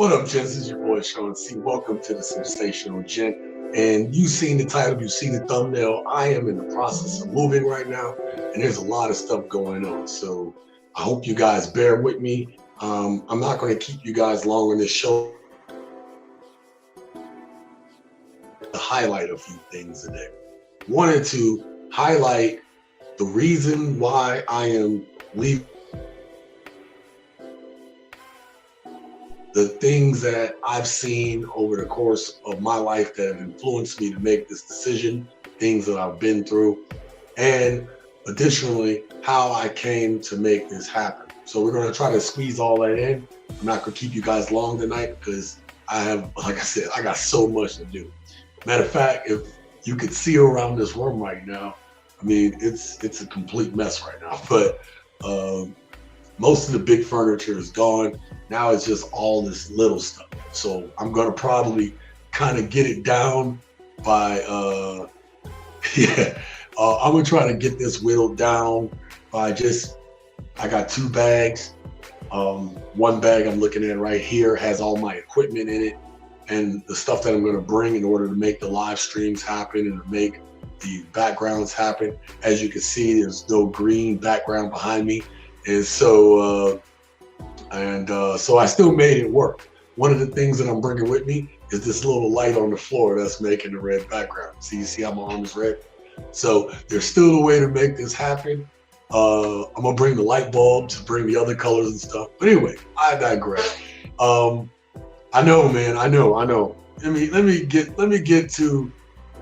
What up, gents? This is your boy Sean C. Welcome to the Simsational Gent. And you've seen the title, you've seen the thumbnail. I am in the process of moving right now, and there's a lot of stuff going on. So I hope you guys bear with me. I'm not going to keep you guys long on this show. To highlight a few things today. Wanted to highlight the reason why I am leaving. The things that I've seen over the course of my life that have influenced me to make this decision, things that I've been through, and additionally, how I came to make this happen. So we're going to try to squeeze all that in. I'm not going to keep you guys long tonight because I have, like I said, I got so much to do. Matter of fact, if you could see around this room right now, I mean, it's a complete mess right now, but most of the big furniture is gone. Now it's just all this little stuff. So I'm gonna probably kind of get it down by, I'm gonna try to get this whittled down by I got 2 bags. One bag I'm looking at right here has all my equipment in it and the stuff that I'm gonna bring in order to make the live streams happen and to make the backgrounds happen. As you can see, there's no green background behind me. And so, so I still made it work. One of the things that I'm bringing with me is this little light on the floor that's making the red background. So you see how my arm is red? So there's still a way to make this happen. I'm gonna bring the light bulb to bring the other colors and stuff. But anyway, I digress. I know, man, I know. Let me get to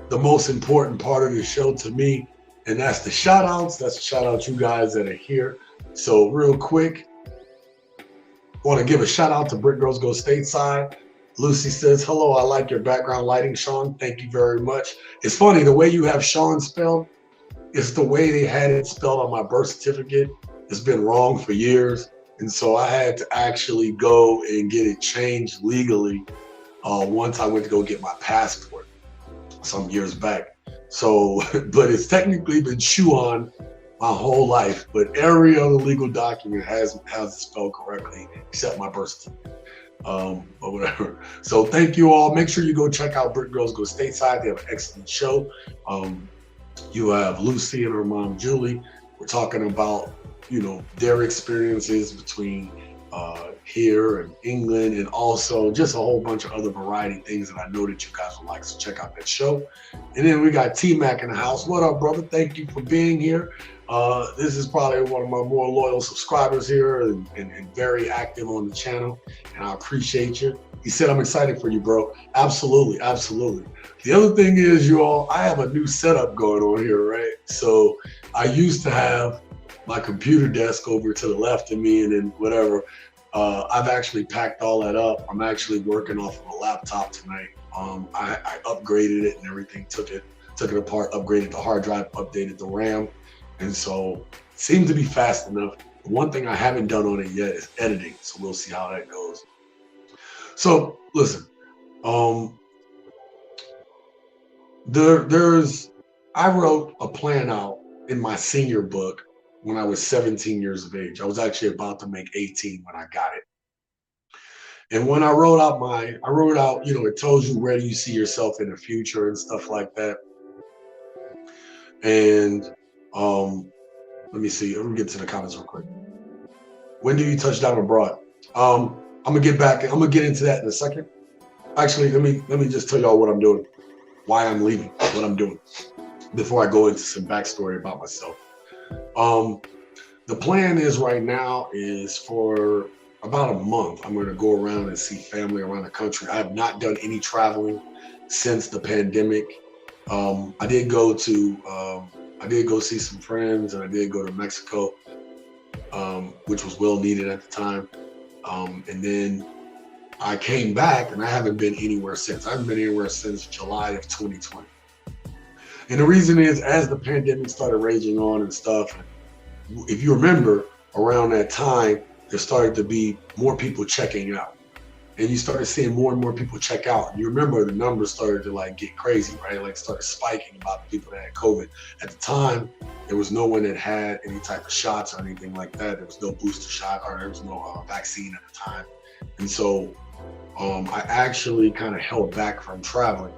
the most important part of the show to me, and that's the shout outs. That's a shout out you guys that are here. So real quick, I want to give a shout out to Brick Girls Go Stateside. Lucy says, hello, I like your background lighting, Sean. Thank you very much. It's funny, the way you have Sean spelled, it's the way they had it spelled on my birth certificate. It's been wrong for years. And so I had to actually go and get it changed legally once I went to go get my passport some years back. So, but it's technically been Shuan my whole life, but every other legal document has it spelled correctly except my birth certificate, or whatever. So thank you all. Make sure you go check out Brick Girls Go Stateside. They have an excellent show. You have Lucy and her mom Julie. We're talking about their experiences between here and England, and also just a whole bunch of other variety things that I know that you guys would like. So check out that show. And then we got T-Mac in the house. What up, brother? Thank you for being here. This is probably one of my more loyal subscribers here and very active on the channel, and I appreciate you. He said, I'm excited for you, bro. Absolutely, absolutely. The other thing is, you all, I have a new setup going on here, right? So I used to have my computer desk over to the left of me and then whatever. I've actually packed all that up. I'm actually working off of a laptop tonight. I upgraded it and everything, took it apart, upgraded the hard drive, updated the RAM. And so it seemed to be fast enough. The one thing I haven't done on it yet is editing. So we'll see how that goes. So listen, I wrote a plan out in my senior book when I was 17 years of age. I was actually about to make 18 when I got it. And when I wrote out, it tells you where do you see yourself in the future and stuff like that. And let me see. Let me get to the comments real quick. When do you touch down abroad? I'm gonna get back. I'm gonna get into that in a second. Actually, let me just tell y'all what I'm doing, why I'm leaving, what I'm doing, before I go into some backstory about myself. The plan is right now is for about a month. I'm gonna go around and see family around the country. I have not done any traveling since the pandemic. I did go see some friends, and I did go to Mexico, which was well needed at the time. And then I came back, and I haven't been anywhere since. I haven't been anywhere since July of 2020. And the reason is, as the pandemic started raging on and stuff, if you remember, around that time, there started to be more people checking out. And you started seeing more and more people check out. And you remember the numbers started to get crazy, right? Started spiking about the people that had COVID. At the time, there was no one that had any type of shots or anything like that. There was no booster shot, or there was no vaccine at the time. And so I actually kind of held back from traveling.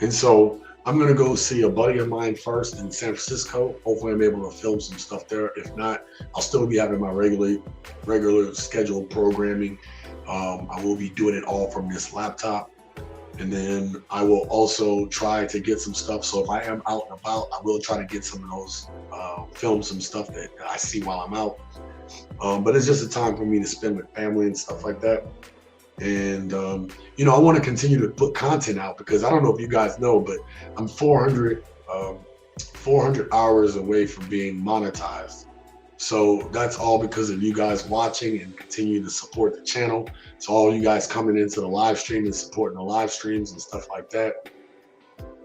And so I'm going to go see a buddy of mine first in San Francisco. Hopefully I'm able to film some stuff there. If not, I'll still be having my regular scheduled programming. I will be doing it all from this laptop. And then I will also try to get some stuff. So if I am out and about, I will try to get some of those, film some stuff that I see while I'm out. But it's just a time for me to spend with family and stuff like that. And, I want to continue to put content out because I don't know if you guys know, but I'm 400 hours away from being monetized. So that's all because of you guys watching and continue to support the channel. So all you guys coming into the live stream and supporting the live streams and stuff like that.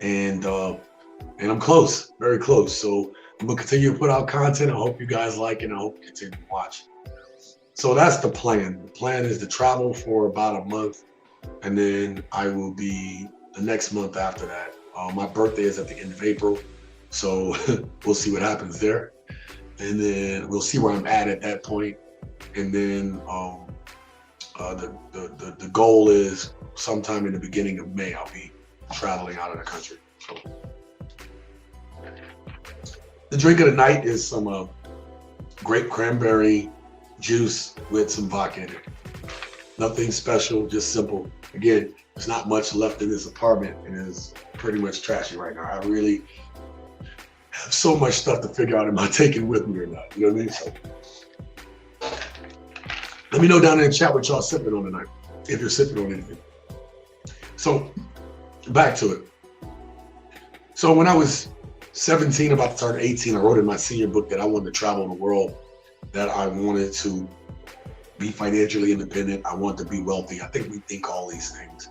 And I'm close, very close. So I'm gonna continue to put out content. I hope you guys like it. And I hope you continue to watch. So that's the plan. The plan is to travel for about a month, and then I will be the next month after that. My birthday is at the end of April, so we'll see what happens there. And then we'll see where I'm at that point. And then the goal is sometime in the beginning of May, I'll be traveling out of the country. So the drink of the night is some grape cranberry juice with some vodka in it. Nothing special, just simple. Again, there's not much left in this apartment and it's pretty much trashy right now. I really have so much stuff to figure out, am I taking with me or not? You know what I mean? So let me know down in the chat what y'all sipping on tonight, if you're sipping on anything. So back to it. So when I was 17, about to turn 18, I wrote in my senior book that I wanted to travel the world, that I wanted to be financially independent. I want to be wealthy. I think we think all these things.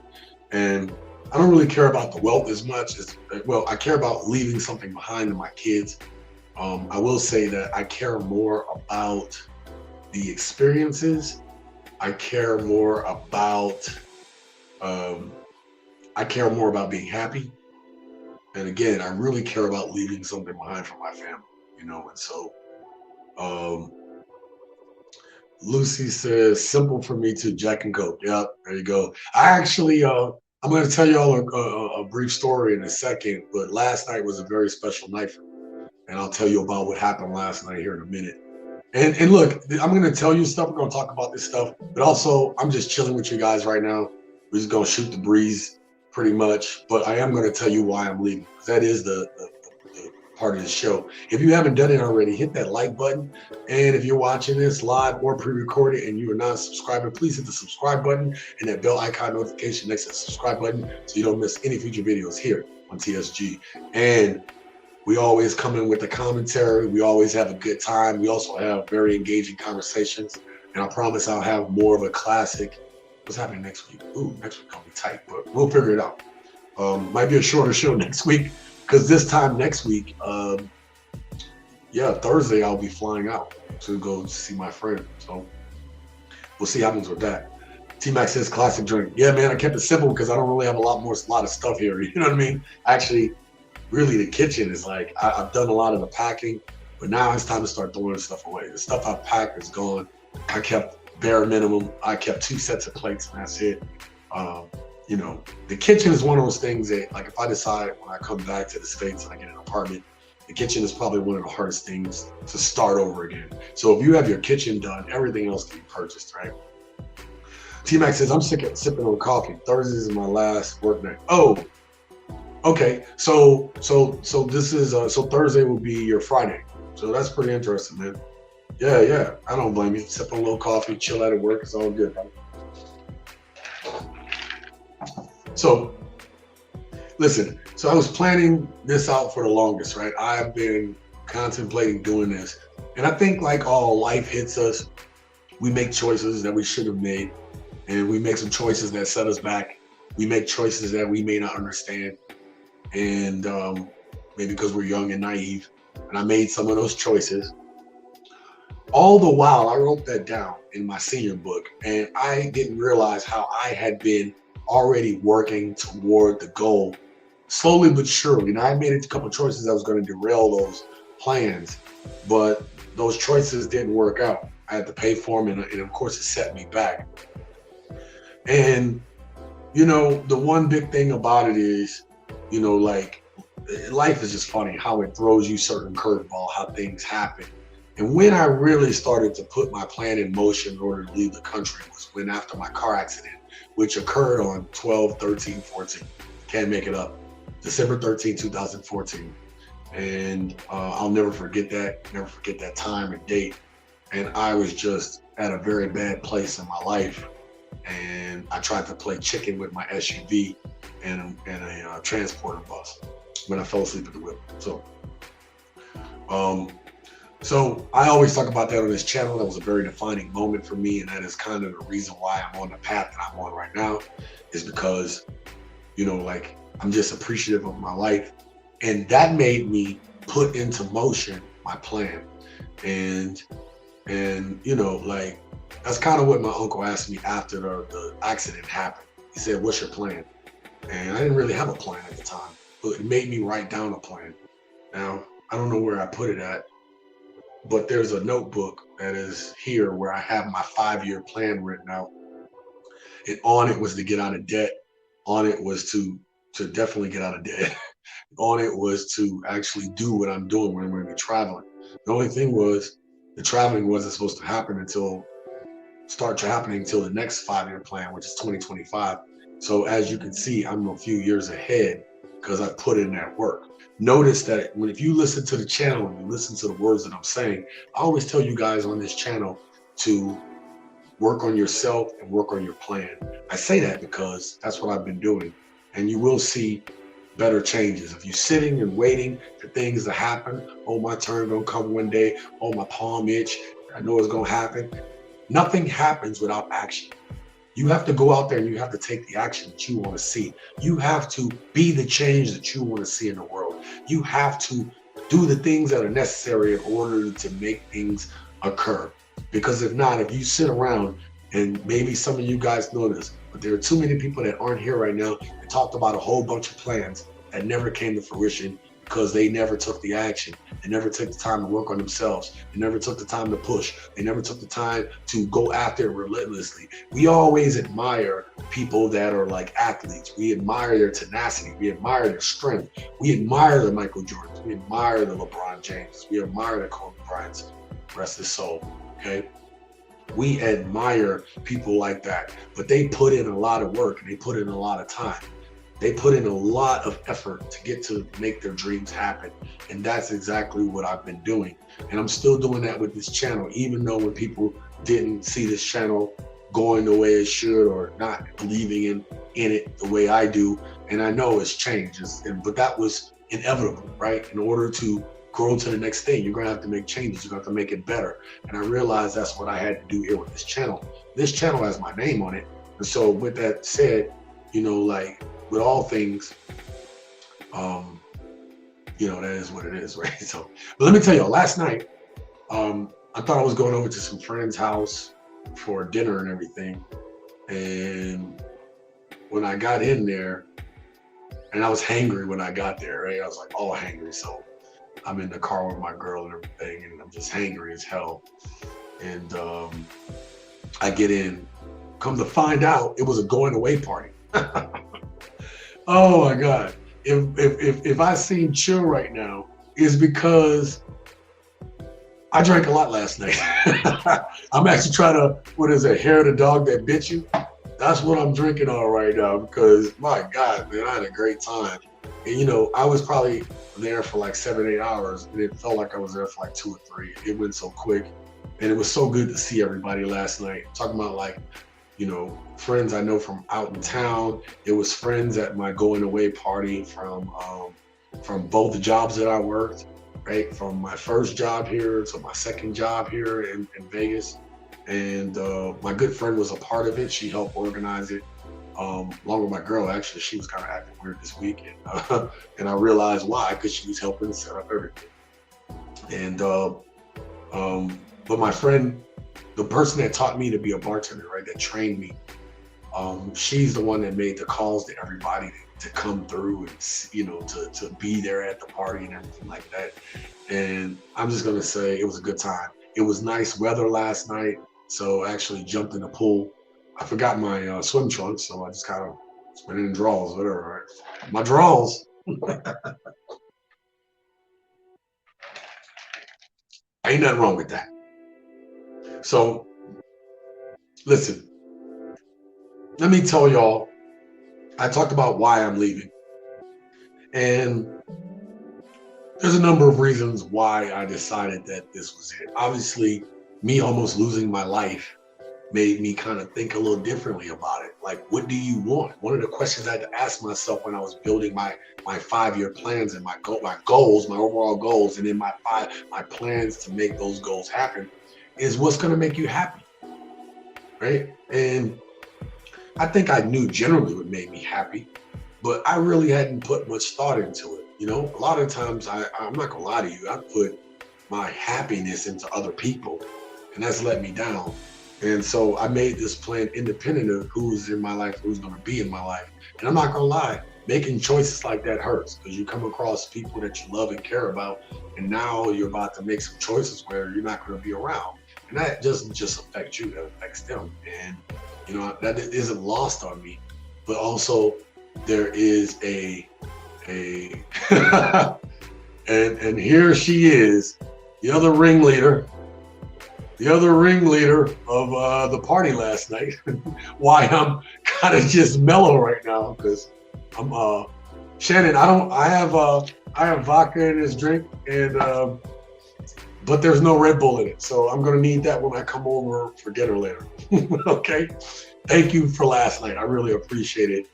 And I don't really care about the wealth as much as, well, I care about leaving something behind to my kids. I will say that I care more about the experiences. I care more about being happy. And again, I really care about leaving something behind for my family, and so Lucy says, simple for me too, Jack and Coke. Yep, there you go. I actually, I'm going to tell y'all a brief story in a second, but last night was a very special night for me. And I'll tell you about what happened last night here in a minute. And look, I'm going to tell you stuff. We're going to talk about this stuff, but also I'm just chilling with you guys right now. We're just going to shoot the breeze pretty much, but I am going to tell you why I'm leaving. That is the part of the show. If you haven't done it already, hit that like button. And if you're watching this live or pre-recorded and you are not subscribing, please hit the subscribe button and that bell icon notification next to the subscribe button so you don't miss any future videos here on TSG. And we always come in with the commentary. We always have a good time. We also have very engaging conversations. And I promise I'll have more of a classic. What's happening next week? Ooh, next week gonna be tight, but we'll figure it out. Might be a shorter show next week. Because this time next week, Thursday, I'll be flying out to go see my friend. So we'll see what happens with that. T-Mac says classic drink. Yeah, man, I kept it simple because I don't really have a lot of stuff here. You know what I mean? Actually, really, the kitchen is like, I've done a lot of the packing, but now it's time to start throwing stuff away. The stuff I packed is gone. I kept bare minimum. I kept 2 sets of plates and that's it. The kitchen is one of those things that, like, if I decide when I come back to the States and I get an apartment, the kitchen is probably one of the hardest things to start over again. So if you have your kitchen done, everything else can be purchased, right? T-Mac says, I'm sick of sipping on coffee. Thursdays is my last work night. Oh, okay. So this is, so Thursday will be your Friday. So that's pretty interesting, man. Yeah. I don't blame you. Sip a little coffee, chill out at work. It's all good, buddy. So listen, so I was planning this out for the longest, right? I've been contemplating doing this. And I think like all life hits us, we make choices that we should have made. And we make some choices that set us back. We make choices that we may not understand. And maybe because we're young and naive. And I made some of those choices. All the while, I wrote that down in my senior book. And I didn't realize how I had been already working toward the goal slowly but surely. Now I made a couple of choices that was going to derail those plans, but those choices didn't work out. I had to pay for them, and of course it set me back. And, the one big thing about it is, like life is just funny how it throws you certain curveball, how things happen. And when I really started to put my plan in motion in order to leave the country was when after my car accident, which occurred on 12/13/14. Can't make it up. December 13th, 2014. And I'll never forget that time and date. And I was just at a very bad place in my life. And I tried to play chicken with my SUV and a transporter bus when I fell asleep at the wheel. Um, so I always talk about that on this channel. That was a very defining moment for me, and that is kind of the reason why I'm on the path that I'm on right now, is because, like I'm just appreciative of my life, and that made me put into motion my plan. And like that's kind of what my uncle asked me after the accident happened. He said, "What's your plan?" And I didn't really have a plan at the time, but it made me write down a plan. Now, I don't know where I put it at, but there's a notebook that is here where I have my 5-year plan written out. And on it was to get out of debt. On it was to definitely get out of debt. On it was to actually do what I'm doing when I'm going to be traveling. The only thing was the traveling wasn't supposed to happen start happening until the next 5-year plan, which is 2025. So as you can see, I'm a few years ahead because I put in that work. Notice that if you listen to the channel and you listen to the words that I'm saying, I always tell you guys on this channel to work on yourself and work on your plan. I say that because that's what I've been doing, and you will see better changes. If you're sitting and waiting for things to happen, oh, my turn gonna come one day, oh, my palm itch, I know it's gonna happen. Nothing happens without action. You have to go out there and you have to take the action that you want to see. You have to be the change that you want to see in the world. You have to do the things that are necessary in order to make things occur. Because if not, if you sit around, and maybe some of you guys know this, but there are too many people that aren't here right now that talked about a whole bunch of plans that never came to fruition because they never took the action. They never took the time to work on themselves. They never took the time to push. They never took the time to go after it relentlessly. We always admire people that are like athletes. We admire their tenacity. We admire their strength. We admire the Michael Jordans. We admire the LeBron James. We admire the Kobe Bryants. Rest his soul. Okay. We admire people like that, but they put in a lot of work and they put in a lot of time. They put in a lot of effort to get to make their dreams happen. And that's exactly what I've been doing. And I'm still doing that with this channel, even though when people didn't see this channel going the way it should or not believing in it the way I do. And I know it's changed, but that was inevitable, right? In order to grow to the next thing, you're gonna have to make changes. You're gonna have to make it better. And I realized that's what I had to do here with this channel. This channel has my name on it. And so with that said, like with all things, that is what it is, right? So, but let me tell you, last night, I thought I was going over to some friend's house for dinner and everything. And when I got in there, and I was hangry when I got there, right? I was like all hangry. So I'm in the car with my girl and everything, and I'm just hangry as hell. And I get in, come to find out it was a going away party. Oh my God. If I seem chill right now, it's because I drank a lot last night. I'm actually trying to, what is it, hair of the dog that bit you? That's what I'm drinking on right now because my God, man, I had a great time. And I was probably there for like 7-8 hours, and it felt like I was there for like 2 or 3. It went so quick, and it was so good to see everybody last night. Talking about like, friends I know from out in town. It was friends at my going away party from both the jobs that I worked, right? From my first job here to my second job here in Vegas. And my good friend was a part of it. She helped organize it. Along with my girl, actually, she was kind of acting weird this week, and I realized why, because she was helping set up everything. And but my friend, the person that taught me to be a bartender, right, that trained me, she's the one that made the calls to everybody to come through and to be there at the party and everything like that. And I'm just gonna say it was a good time. It was nice weather last night, so I actually jumped in the pool. I forgot my swim trunks, so I just kind of went in drawers, whatever. Right? My drawers. Ain't nothing wrong with that. So listen, let me tell y'all, I talked about why I'm leaving. And there's a number of reasons why I decided that this was it. Obviously, me almost losing my life made me kind of think a little differently about it. Like, what do you want? One of the questions I had to ask myself when I was building my 5-year plans and my goals, my overall goals, and then my plans to make those goals happen is what's going to make you happy, right? And I think I knew generally what made me happy, but I really hadn't put much thought into it. You know, a lot of times I'm not gonna lie to you, I put my happiness into other people, and that's let me down. And so I made this plan independent of who's in my life, who's gonna be in my life. And I'm not gonna lie, making choices like that hurts because you come across people that you love and care about, and now you're about to make some choices where you're not gonna be around. And that doesn't just affect you, that affects them. And you know, that isn't lost on me. But also there is and here she is, the other ringleader of the party last night. Why I'm kind of just mellow right now, because I'm Shannon, I have vodka in this drink, and but there's no Red Bull in it, so I'm gonna need that when I come over for dinner later. Okay, thank you for last night, I really appreciate it.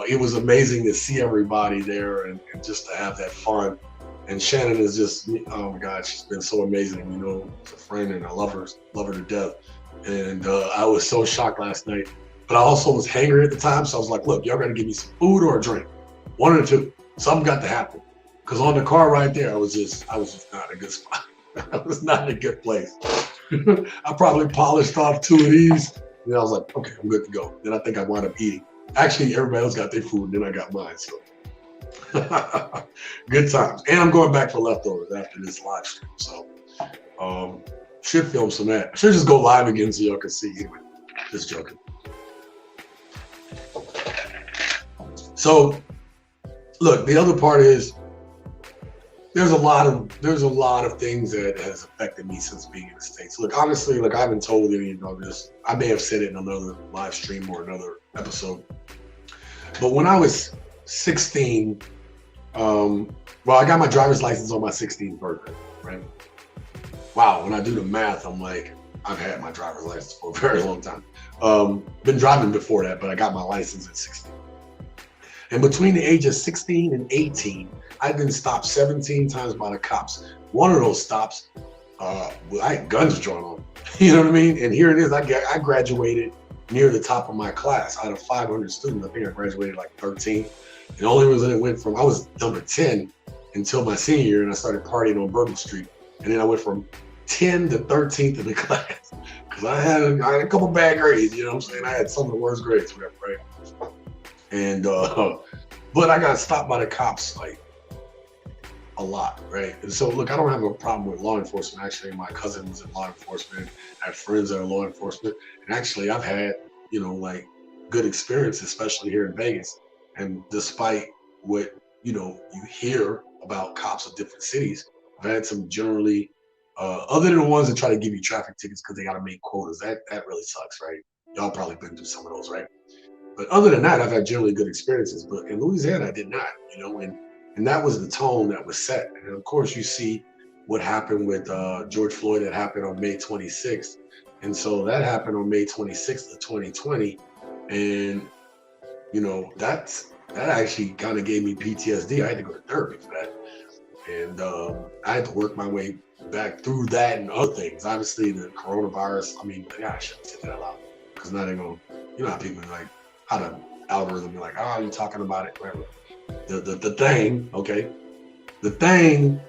It was amazing to see everybody there and just to have that fun. And Shannon is just, oh my God, she's been so amazing. You know, she's a friend and I love her to death. And I was so shocked last night, but I also was hangry at the time. So I was like, look, y'all gotta give me some food or a drink, one or two. Something got to happen. Because on the car right there, I was just not in a good spot. I was not in a good place. I probably polished off 2 of these. And I was like, okay, I'm good to go. Then I think I wound up eating. Actually, everybody else got their food, and then I got mine. So good times. And I'm going back for leftovers after this live stream. So should film some of that. I should just go live again so y'all can see. Anyway, just joking. So look, the other part is there's a lot of things that has affected me since being in the States. Look, honestly, like I haven't told any of you this. I may have said it in another live stream or another episode. But when I was 16, well, I got my driver's license on my 16th birthday, right? Wow, when I do the math, I'm like, I've had my driver's license for a very long time. Been driving before that, but I got my license at 16. And between the age of 16 and 18, I've been stopped 17 times by the cops. One of those stops, I had guns drawn on me. You know what I mean? And here it is, I graduated near the top of my class. Out of 500 students, I think I graduated like 13. And the only reason it went from, I was number 10 until my senior year, and I started partying on Bourbon Street. And then I went from 10 to 13th in the class. Because I had a couple bad grades, you know what I'm saying? I had some of the worst grades, whatever, right? And, but I got stopped by the cops like a lot, right? And so, look, I don't have a problem with law enforcement. Actually, my cousin was in law enforcement. I have friends that are law enforcement. And actually, I've had, you know, like good experience, especially here in Vegas. And despite what, you know, you hear about cops of different cities, I've had some generally, other than the ones that try to give you traffic tickets because they got to make quotas. That really sucks, right? Y'all probably been through some of those, right? But other than that, I've had generally good experiences. But in Louisiana, I did not, you know, and that was the tone that was set. And of course, you see what happened with George Floyd. That happened on May 26th. And so that happened on May 26th of 2020. And, you know, that actually kind of gave me PTSD. I had to go to therapy for that. And I had to work my way back through that and other things. Obviously, the coronavirus, I mean, I shouldn't say that out loud. Because now they're going to, you know how people are like, how the algorithm be like, oh, you're talking about it, whatever. The thing, okay? The thing,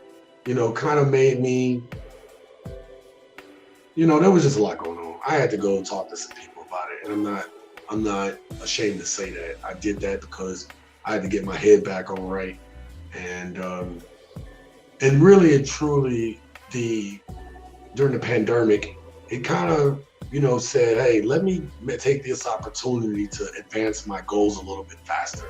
you know, kind of made me, you know, there was just a lot going on. I had to go and talk to some people about it. And I'm not ashamed to say that. I did that because I had to get my head back on right. And really and truly, during the pandemic it kind of, said, hey, let me take this opportunity to advance my goals a little bit faster,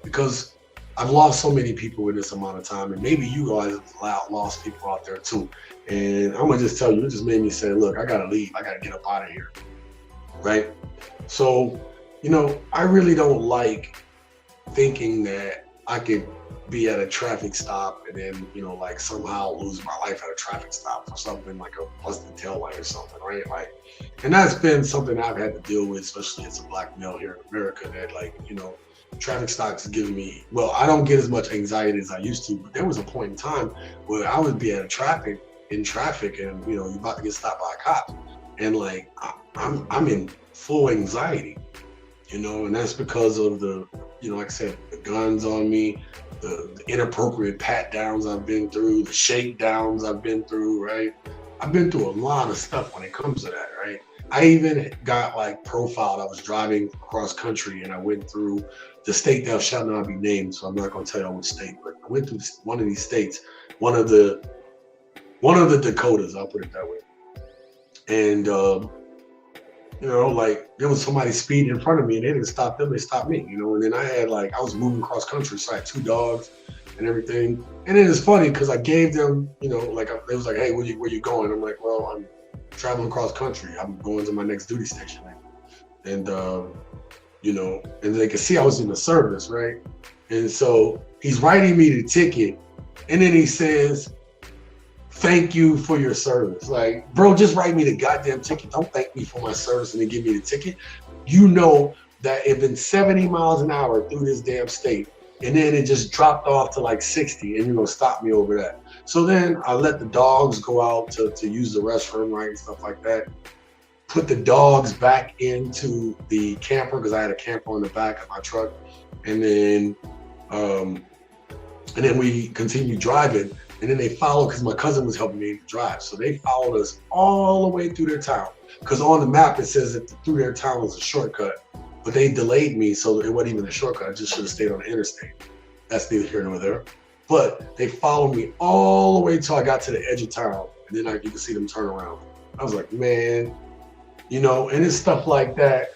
because I've lost so many people in this amount of time, and maybe you guys have lost people out there too. And I'm gonna just tell you, it just made me say, look, I gotta leave. I gotta get up out of here, right? So, I really don't like thinking that I could be at a traffic stop and then, like somehow lose my life at a traffic stop for something like a busted tail light or something, right? Like, and that's been something I've had to deal with, especially as a black male here in America, that like, traffic stops give me, well, I don't get as much anxiety as I used to, but there was a point in time where I would be in traffic and, you're about to get stopped by a cop. And like, I'm in full anxiety, and that's because of the, like I said, the guns on me, the inappropriate pat downs I've been through, the shakedowns I've been through, right? I've been through a lot of stuff when it comes to that, right? I even got like profiled. I was driving across country and I went through the state that shall not be named, so I'm not going to tell you which state, but I went through one of these states, one of the Dakotas, I'll put it that way. And like there was somebody speeding in front of me and they didn't stop them, they stopped me, and then I was moving cross country, so I had 2 dogs and everything. And it is funny because I gave them, like they was like, hey, where you going? I'm like, well, I'm traveling across country. I'm going to my next duty station. And and they could see I was in the service, right? And so he's writing me the ticket, and then he says, thank you for your service. Like, bro, just write me the goddamn ticket. Don't thank me for my service and then give me the ticket. You know that it's been 70 miles an hour through this damn state, and then it just dropped off to like 60, and you're gonna stop me over that. So then I let the dogs go out to use the restroom, right, and stuff like that. Put the dogs back into the camper because I had a camper on the back of my truck, and then we continued driving. And then they followed because my cousin was helping me drive. So they followed us all the way through their town. Because on the map, it says that through their town was a shortcut. But they delayed me, so it wasn't even a shortcut. I just should have stayed on the interstate. That's neither here nor there. But they followed me all the way till I got to the edge of town. And then you could see them turn around. I was like, man, and it's stuff like that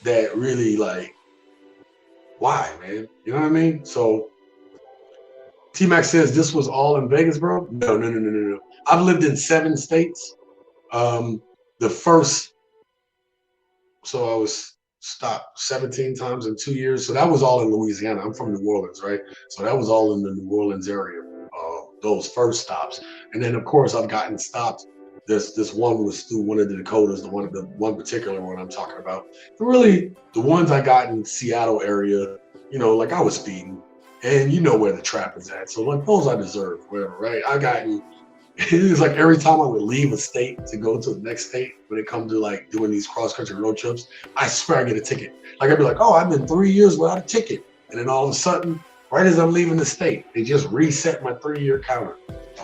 that really like, why, man? You know what I mean? So T-Mac says this was all in Vegas, bro. No. I've lived in 7 states. So I was stopped 17 times in 2 years. So that was all in Louisiana. I'm from New Orleans, right? So that was all in the New Orleans area, those first stops. And then of course I've gotten stopped. This one was through one of the Dakotas, the one particular one I'm talking about. But really, the ones I got in Seattle area, like I was speeding. And you know where the trap is at. So like those I deserve, whatever, right? It was like every time I would leave a state to go to the next state, when it comes to like doing these cross-country road trips, I swear I get a ticket. Like I'd be like, oh, I've been 3 years without a ticket. And then all of a sudden, right as I'm leaving the state, they just reset my 3-year counter.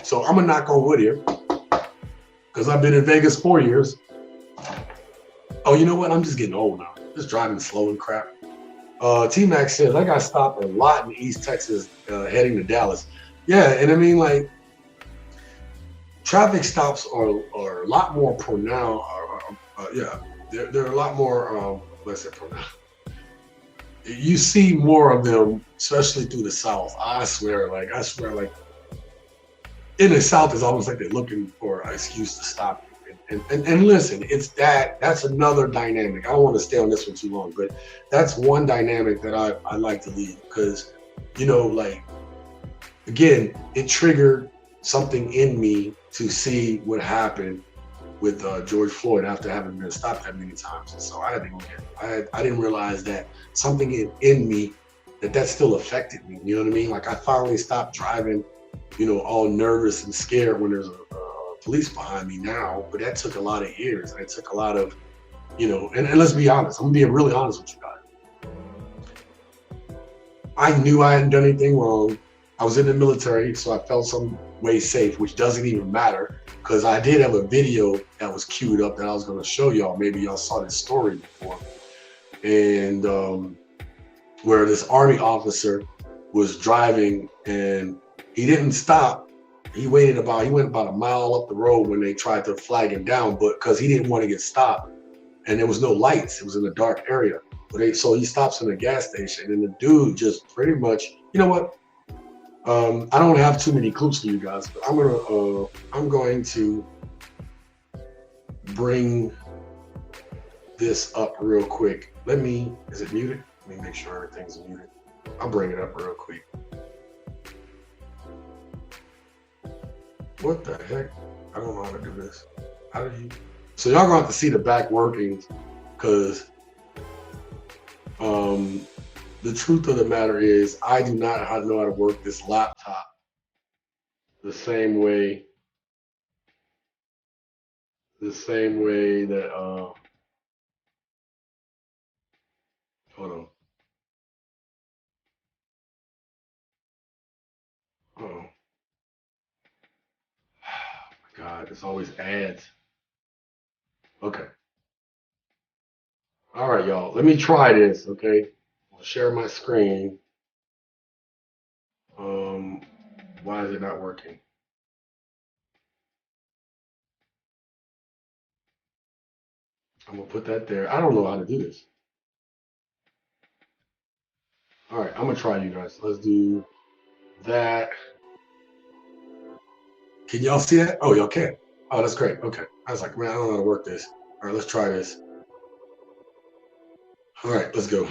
So I'm gonna knock on wood here, because I've been in Vegas 4 years. Oh, you know what? I'm just getting old now. Just driving slow and crap. T-Mac says, I got stopped a lot in East Texas heading to Dallas. Yeah, and I mean, like, traffic stops are a lot more pronounced. They're a lot more, let's say pronounced. You see more of them, especially through the South. I swear, like, in the South, it's almost like they're looking for an excuse to stop you. And listen, that's another dynamic. I don't want to stay on this one too long, but that's one dynamic that I like to leave because, like, again, it triggered something in me to see what happened with George Floyd after having been stopped that many times. And so I had to go get, I didn't realize that something in me that still affected me. You know what I mean? Like I finally stopped driving, all nervous and scared when there's a police behind me now, but that took a lot of years. And it took a lot of, and let's be honest, I'm being really honest with you guys. I knew I hadn't done anything wrong. I was in the military, so I felt some way safe, which doesn't even matter because I did have a video that was queued up that I was going to show y'all. Maybe y'all saw this story before. And where this Army officer was driving and he didn't stop He went about a mile up the road when they tried to flag him down, but because he didn't want to get stopped, and there was no lights, it was in a dark area. So he stops in a gas station, and the dude just pretty much, you know what? I don't have too many clips for you guys, but I'm going to bring this up real quick. Is it muted? Let me make sure everything's muted. I'll bring it up real quick. What the heck? I don't know how to do this. How do you? So y'all gonna have to see the back workings, because the truth of the matter is I do not know how to work this laptop the same way that hold on. Oh my God, it's always ads. Okay. All right, y'all. Let me try this, okay? I'll share my screen. Why is it not working? I'm gonna put that there. I don't know how to do this. All right, I'm gonna try, you guys. Let's do that. Can y'all see that? Oh, y'all can. Oh, that's great. Okay. I was like, man, I don't know how to work this. All right, let's try this. All right, let's go.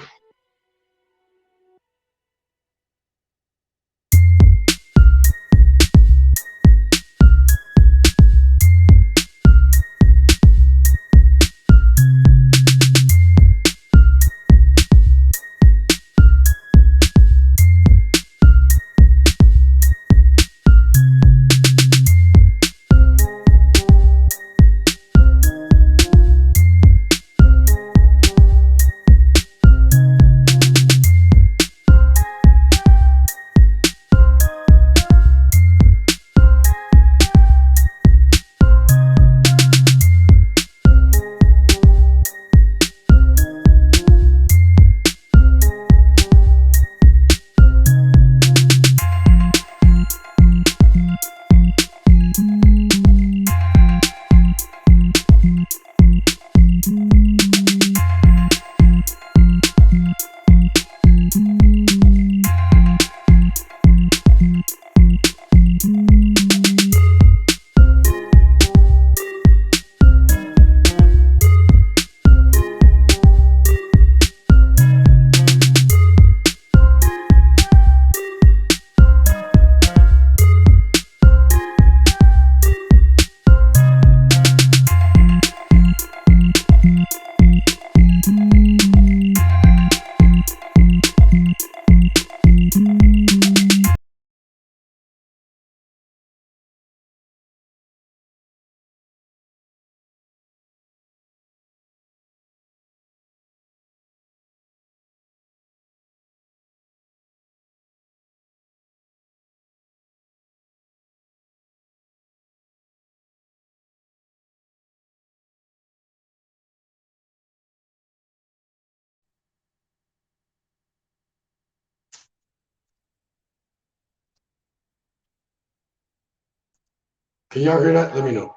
Can y'all hear that? Let me know.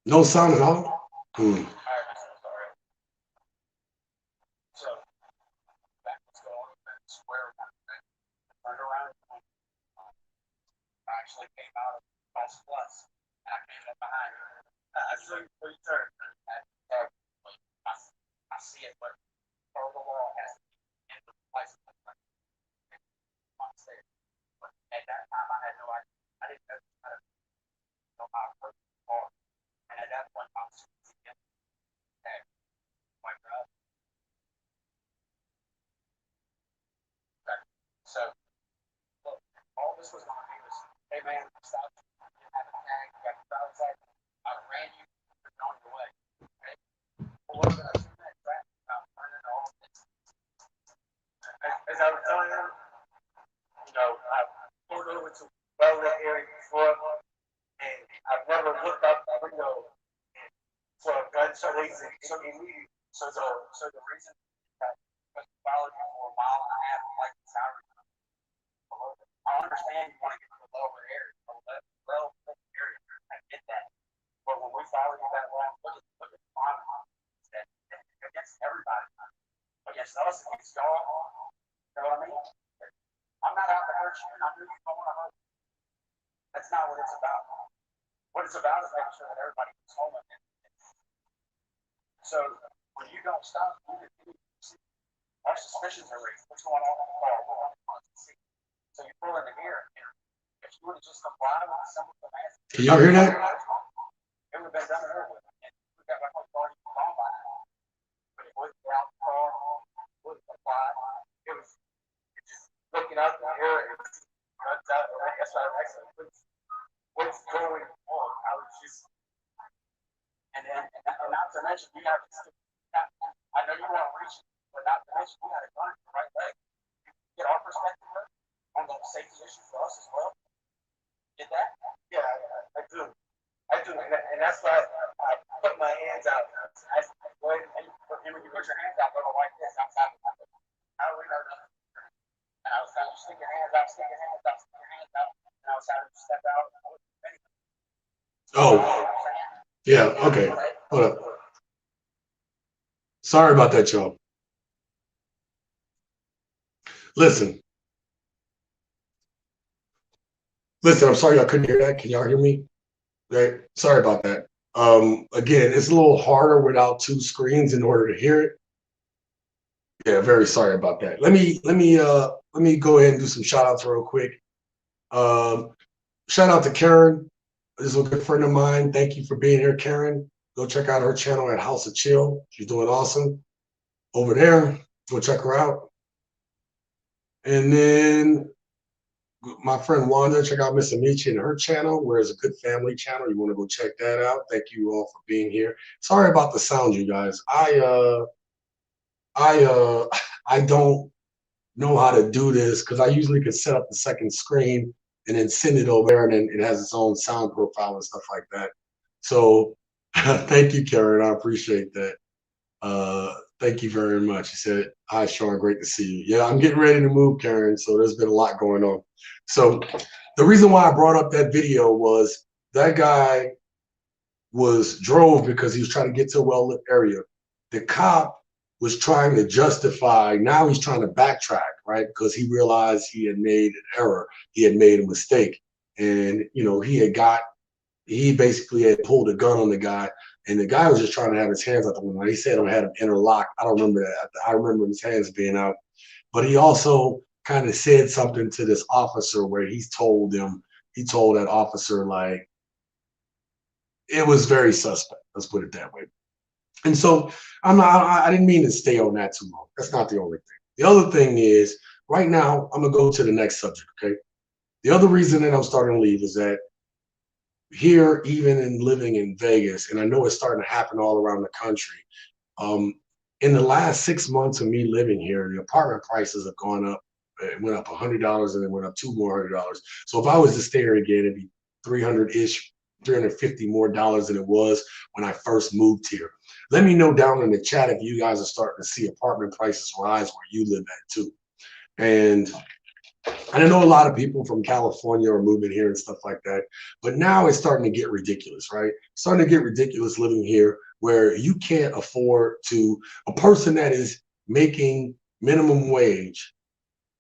No sound at all? Hmm. understand you want to get to the lower area, well area. I get that. But when we follow you that long, look at the climate against everybody, against us, against y'all. You know what I mean? I'm not out to hurt you, and I know you don't want to hurt me. That's not what it's about. What it's about is making sure that everybody gets home. So when you don't stop, our suspicions are raised. What's going on in the car? What want to see? So you pull in the mirror. If you would have just complied with simple commands, can y'all hear that? It would have been done earlier. And we got my whole party on by now. But it wouldn't get out the car, wouldn't comply. It was just looking out the mirror. That's what I actually what's going on. I was just, and not to mention, you have to, I know you want to reach it, but not to mention, you had a gun in your right leg. Get our perspective on the safety issue for us as well. Get that? Yeah, I do. And that's why I put my hands out. And when you put your hands out, they go like this outside the window. How do we know that? And I was kind of stick your hands out, and I was having to step out. Oh, yeah, okay. Hold up. Sorry about that, y'all. Listen, I'm sorry y'all couldn't hear that. Can y'all hear me? Right? Sorry about that. Again, it's a little harder without two screens in order to hear it. Yeah, very sorry about that. Let me go ahead and do some shout outs real quick. Shout out to Karen. This is a good friend of mine. Thank you for being here, Karen. Go check out her channel at House of Chill. She's doing awesome over there. Go check her out. And then my friend Wanda, check out Miss Amici and her channel, where it's a good family channel. You want to go check that out. Thank you all for being here. Sorry about the sound, you guys. I don't know how to do this because I usually could set up the second screen and then send it over there, and then it has its own sound profile and stuff like that. So thank you, Karen. I appreciate that. Thank you very much. He said, hi, Sean, great to see you. Yeah, I'm getting ready to move, Karen, so there's been a lot going on. So the reason why I brought up that video was that guy drove because he was trying to get to a well-lit area. The cop was trying to justify, now he's trying to backtrack, right? Because he realized he had made an error. He had made a mistake. And, you know, he basically had pulled a gun on the guy, and the guy was just trying to have his hands out the window. He said he had him interlocked. I don't remember that. I remember his hands being out. But he also kind of said something to this officer where he told that officer, like, it was very suspect. Let's put it that way. And so I didn't mean to stay on that too long. That's not the only thing. The other thing is, right now, I'm gonna go to the next subject, okay? The other reason that I'm starting to leave is that here, even in living in Vegas, and I know it's starting to happen all around the country, in the last 6 months of me living here, the apartment prices have gone up. It went up $100 and it went up $2 more $100. So if I was to stay here again, it'd be 300-ish, $350 more than it was when I first moved here. Let me know down in the chat if you guys are starting to see apartment prices rise where you live at too. And I know a lot of people from California are moving here and stuff like that, but now it's starting to get ridiculous, right? It's starting to get ridiculous living here where you can't afford to, a person that is making minimum wage,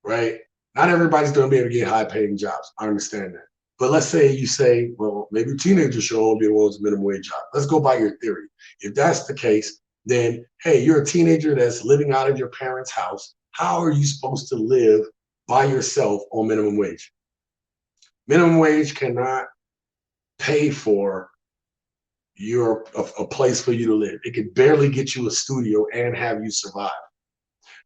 right? Not everybody's going to be able to get high paying jobs. I understand that. But let's say you say, well, maybe teenagers should only be the ones with minimum wage job. Let's go by your theory. If that's the case, then, hey, you're a teenager that's living out of your parents' house. How are you supposed to live by yourself on minimum wage? Minimum wage cannot pay for a place for you to live. It could barely get you a studio and have you survive.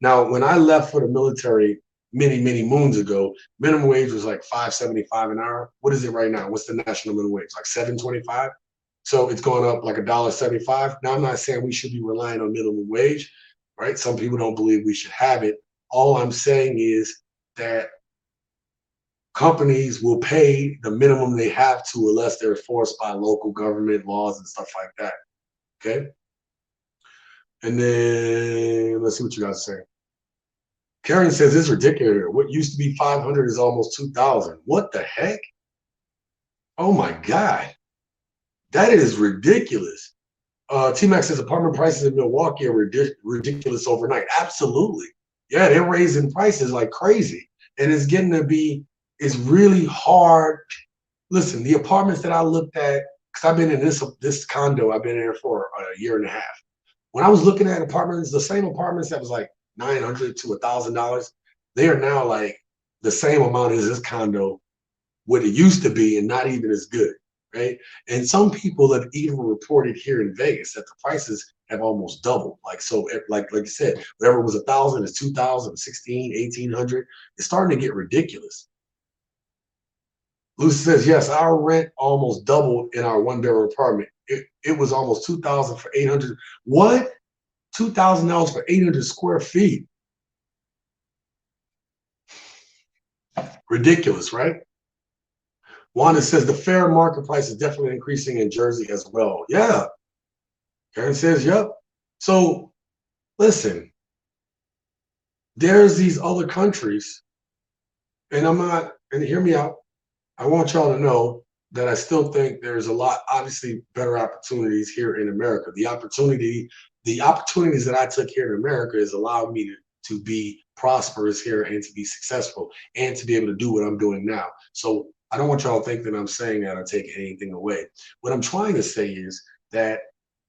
Now, when I left for the military many moons ago, minimum wage was like $5.75 an hour. What is it right now? What's the national minimum wage? Like $7.25? So it's going up like $1.75. Now, I'm not saying we should be relying on minimum wage, right? Some people don't believe we should have it. All I'm saying is that companies will pay the minimum they have to unless they're forced by local government laws and stuff like that. Okay. And then let's see what you guys say. Karen says it's ridiculous. What used to be 500 is almost 2,000. What the heck? Oh my God. That is ridiculous. T-Max says apartment prices in Milwaukee are ridiculous overnight. Absolutely. Yeah, they're raising prices like crazy. And it's getting to be, it's really hard. Listen, the apartments that I looked at, because I've been in this condo, I've been there for a year and a half. When I was looking at apartments, the same apartments that was like $900 to $1,000, they are now like the same amount as this condo, what it used to be, and not even as good, right? And some people have even reported here in Vegas that the prices have almost doubled. Like so, like you said, whatever was 1,000 is 2,000, 16, 1,800. It's starting to get ridiculous. Lucy says, yes, our rent almost doubled in our one-bedroom apartment. It was almost 2,000 for 800. What? $2,000 for 800 square feet. Ridiculous, right? Wanda says the fair market price is definitely increasing in Jersey as well. Yeah. Karen says, yep. So listen, there's these other countries, and I'm not, and hear me out. I want y'all to know that I still think there's a lot, obviously, better opportunities here in America. The opportunities that I took here in America has allowed me to be prosperous here and to be successful and to be able to do what I'm doing now. So I don't want y'all to think that I'm saying that or taking anything away. What I'm trying to say is that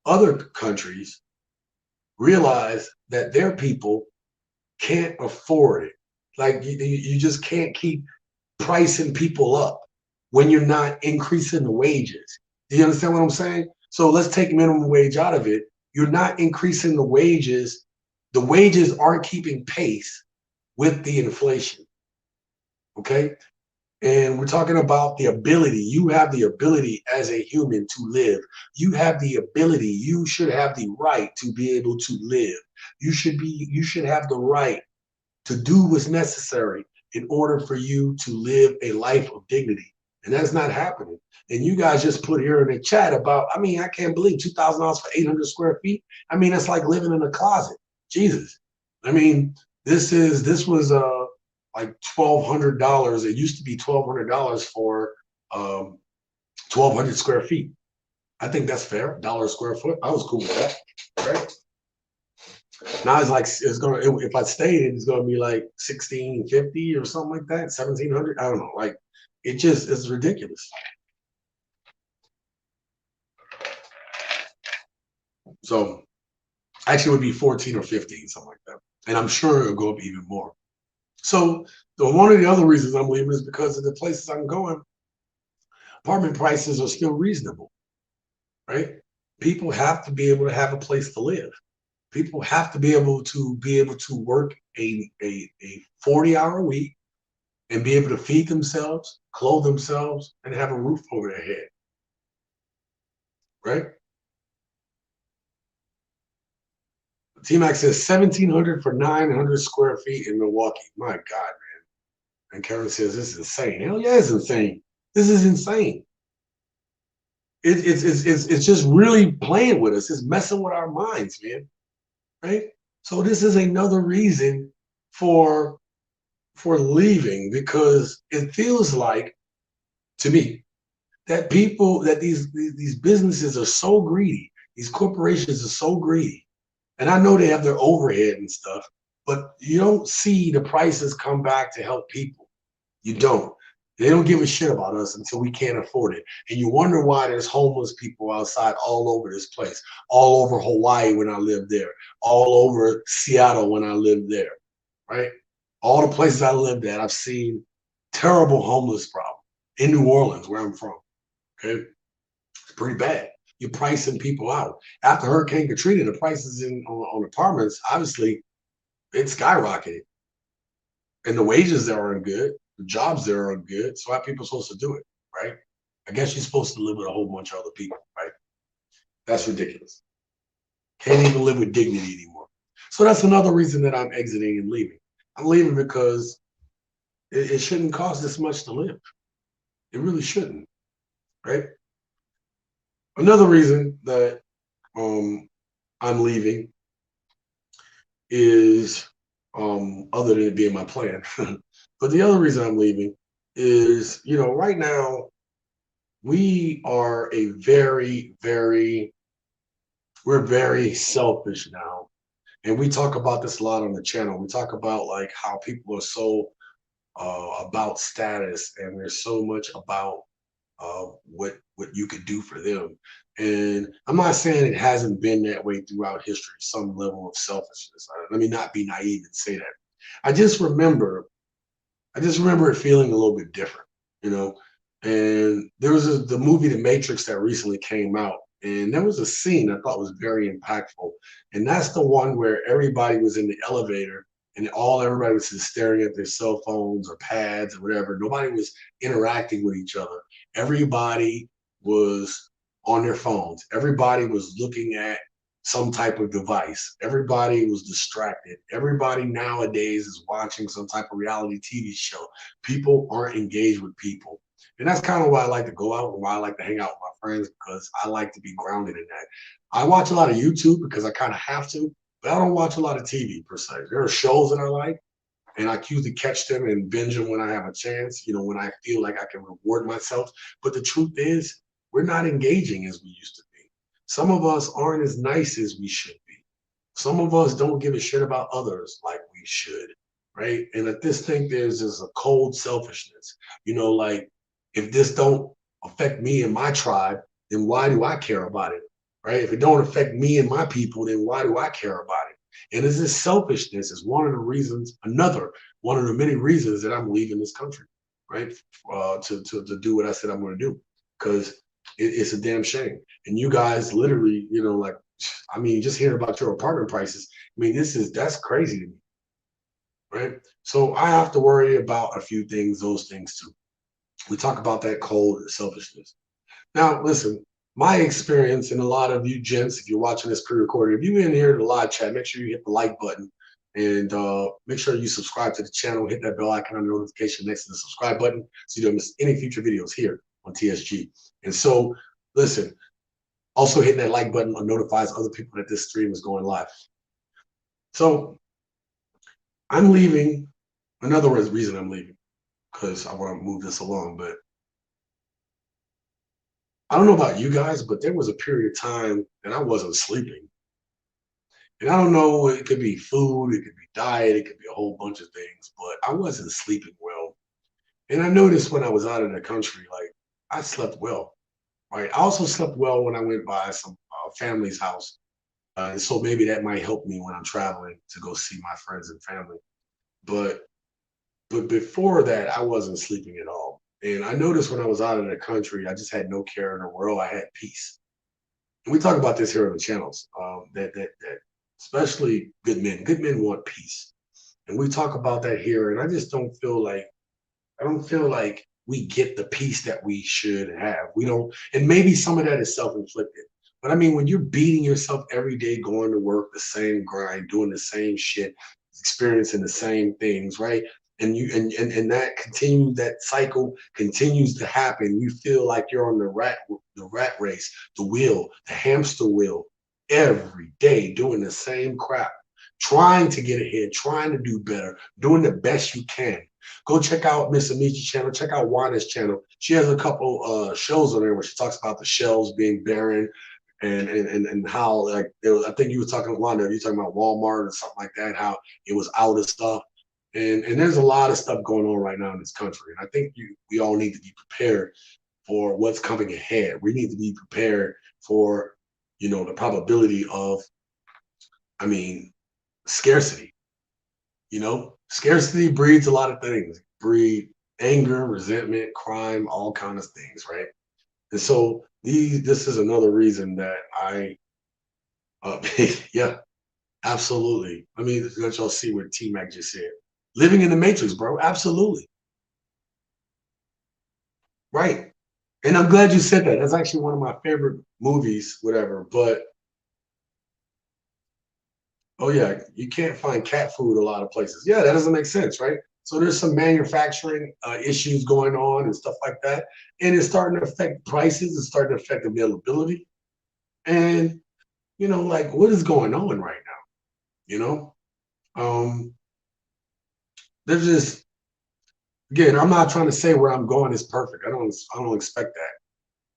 other countries realize that their people can't afford it. Like you just can't keep pricing people up when you're not increasing the wages. Do you understand what I'm saying? So let's take minimum wage out of it. You're not increasing the wages. The wages aren't keeping pace with the inflation. Okay. And we're talking about the ability. You have the ability as a human to live. You have the ability. You should have the right to be able to live. You should have the right to do what's necessary in order for you to live a life of dignity. And that's not happening. And you guys just put here in the chat about, I mean, I can't believe $2,000 for 800 square feet. I mean, it's like living in a closet. Jesus. I mean, this was like $1,200. It used to be $1,200 for 1,200 square feet. I think that's fair. $1 a square foot. I was cool with that. Right? Now it's like if I stayed, it's gonna be like 1,650 or something like that, 1,700. I don't know. Like it's ridiculous. So actually, it would be 14 or 15, something like that. And I'm sure it'll go up even more. So one of the other reasons I'm leaving is because of the places I'm going. Apartment prices are still reasonable, right? People have to be able to have a place to live. People have to be able to work a 40-hour week and be able to feed themselves, clothe themselves, and have a roof over their head. Right? T-Max says 1,700 for 900 square feet in Milwaukee. My God, man. And Karen says this is insane. Hell yeah, it's insane. This is insane. It's just really playing with us. It's messing with our minds, man. Right? So this is another reason for leaving, because it feels like, to me, that these businesses are so greedy. These corporations are so greedy. And I know they have their overhead and stuff, but you don't see the prices come back to help people. You don't. They don't give a shit about us until we can't afford it. And you wonder why there's homeless people outside all over this place, all over Hawaii when I lived there, all over Seattle when I lived there, right? All the places I lived at, I've seen terrible homeless problem in New Orleans, where I'm from. Okay, it's pretty bad. You're pricing people out. After Hurricane Katrina, the prices on apartments, obviously, it skyrocketed. And the wages there aren't good. The jobs there aren't good. So how are people supposed to do it, right? I guess you're supposed to live with a whole bunch of other people, right? That's ridiculous. Can't even live with dignity anymore. So that's another reason that I'm exiting and leaving. I'm leaving because it shouldn't cost this much to live. It really shouldn't, right? Another reason that I'm leaving is other than it being my plan. But the other reason I'm leaving is, right now we are we're very selfish now. And we talk about this a lot on the channel. We talk about like how people are so about status, and there's so much about what you could do for them. And I'm not saying it hasn't been that way throughout history, some level of selfishness. Let me not be naive and say that. I just remember I just remember it feeling a little bit different, you know. And there was the movie The Matrix that recently came out, and there was a scene I thought was very impactful, and that's the one where everybody was in the elevator, and everybody was just staring at their cell phones or pads or whatever. Nobody was interacting with each other. Everybody was on their phones. Everybody was looking at some type of device. Everybody was distracted. Everybody nowadays is watching some type of reality TV show. People aren't engaged with people. And that's kind of why I like to go out and why I like to hang out with my friends, because I like to be grounded in that. I watch a lot of YouTube because I kind of have to, but I don't watch a lot of TV per se. There are shows that I like, and I usually catch them and binge them when I have a chance, when I feel like I can reward myself. But the truth is, we're not engaging as we used to be. Some of us aren't as nice as we should be. Some of us don't give a shit about others like we should, right? And I just think there's just a cold selfishness. Like, if this don't affect me and my tribe, then why do I care about it, right? If it don't affect me and my people, then why do I care about it? And this selfishness is another one of the many reasons that I'm leaving this country, right? To do what I said I'm going to do, because it's a damn shame. And you guys literally, like, I mean, just hearing about your apartment prices, I mean, that's crazy to me, right? So I have to worry about a few things, those things too. We talk about that cold selfishness. Now, listen, my experience, and a lot of you gents, if you're watching this pre-recorded, if you're in here to the live chat, make sure you hit the like button, and make sure you subscribe to the channel, hit that bell icon on the notification next to the subscribe button so you don't miss any future videos here on TSG. And so, listen, also hitting that like button notifies other people that this stream is going live. So I'm leaving. Another reason I'm leaving, because I want to move this along, but I don't know about you guys, but there was a period of time that I wasn't sleeping. And I don't know, it could be food, it could be diet, it could be a whole bunch of things, but I wasn't sleeping well. And I noticed when I was out of the country, like, I slept well, right? I also slept well when I went by some family's house. And so maybe that might help me when I'm traveling to go see my friends and family. But before that, I wasn't sleeping at all. And I noticed when I was out of the country, I just had no care in the world. I had peace. And we talk about this here on the channels, that especially good men want peace. And we talk about that here. And I don't feel like we get the peace that we should have. We don't, and maybe some of that is self-inflicted. But I mean, when you're beating yourself every day, going to work, the same grind, doing the same shit, experiencing the same things, right? And that cycle continues to happen. You feel like you're on the rat race, the wheel, the hamster wheel, every day doing the same crap, trying to get ahead, trying to do better, doing the best you can. Go check out Miss Amichi's channel. Check out Wanda's channel. She has a couple shows on there where she talks about the shelves being barren, and how, like, I think you were talking to Wanda. You talking about Walmart or something like that. How it was out of stuff, and there's a lot of stuff going on right now in this country. And I think we all need to be prepared for what's coming ahead. We need to be prepared for the probability of, I mean, scarcity. Scarcity breeds a lot of things. Breed anger, resentment, crime, all kinds of things, right? And so this is another reason that I, yeah, absolutely. Let me let y'all see what T Mac just said. Living in the Matrix, bro. Absolutely. Right. And I'm glad you said that. That's actually one of my favorite movies, whatever. But oh yeah, you can't find cat food a lot of places. Yeah, that doesn't make sense, right? So there's some manufacturing issues going on and stuff like that, and it's starting to affect prices. It's starting to affect availability, and like, what is going on right now? You know, um, There's just, again, I'm not trying to say where I'm going is perfect. I don't expect that.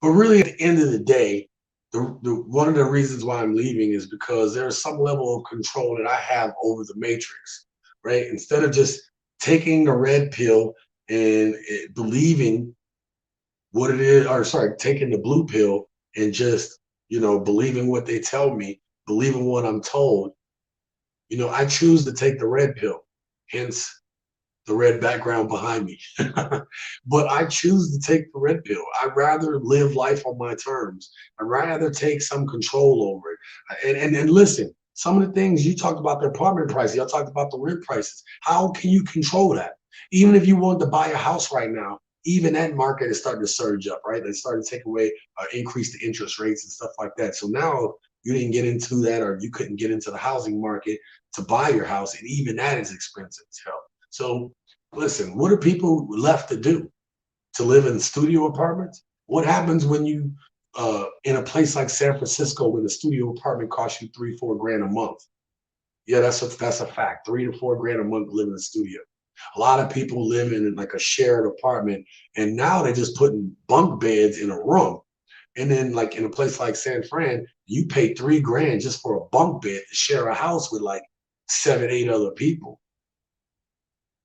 But really, at the end of the day, the one of the reasons why I'm leaving is because there's some level of control that I have over the matrix, right? Instead of just taking the red pill and believing what it is, or sorry, taking the blue pill and just, believing what they tell me, believing what I'm told, I choose to take the red pill. Hence the red background behind me. But I choose to take the red pill. I'd rather live life on my terms. I'd rather take some control over it. And listen, some of the things you talked about, the apartment prices, y'all talked about the rent prices. How can you control that? Even if you want to buy a house right now, even that market is starting to surge up, right? They started to take away, increase the interest rates and stuff like that. So now you didn't get into that, or you couldn't get into the housing market to buy your house, and even that is expensive as hell. So listen, what are people left to do? To live in studio apartments? What happens when you in a place like San Francisco when the studio apartment costs you 3-4 grand a month? Yeah, that's a fact. 3 to 4 grand a month to live in a studio. A lot of people live in like a shared apartment, and now they're just putting bunk beds in a room. And then, like in a place like San Fran, you pay 3 grand just for a bunk bed to share a house with like 7, 8 other people.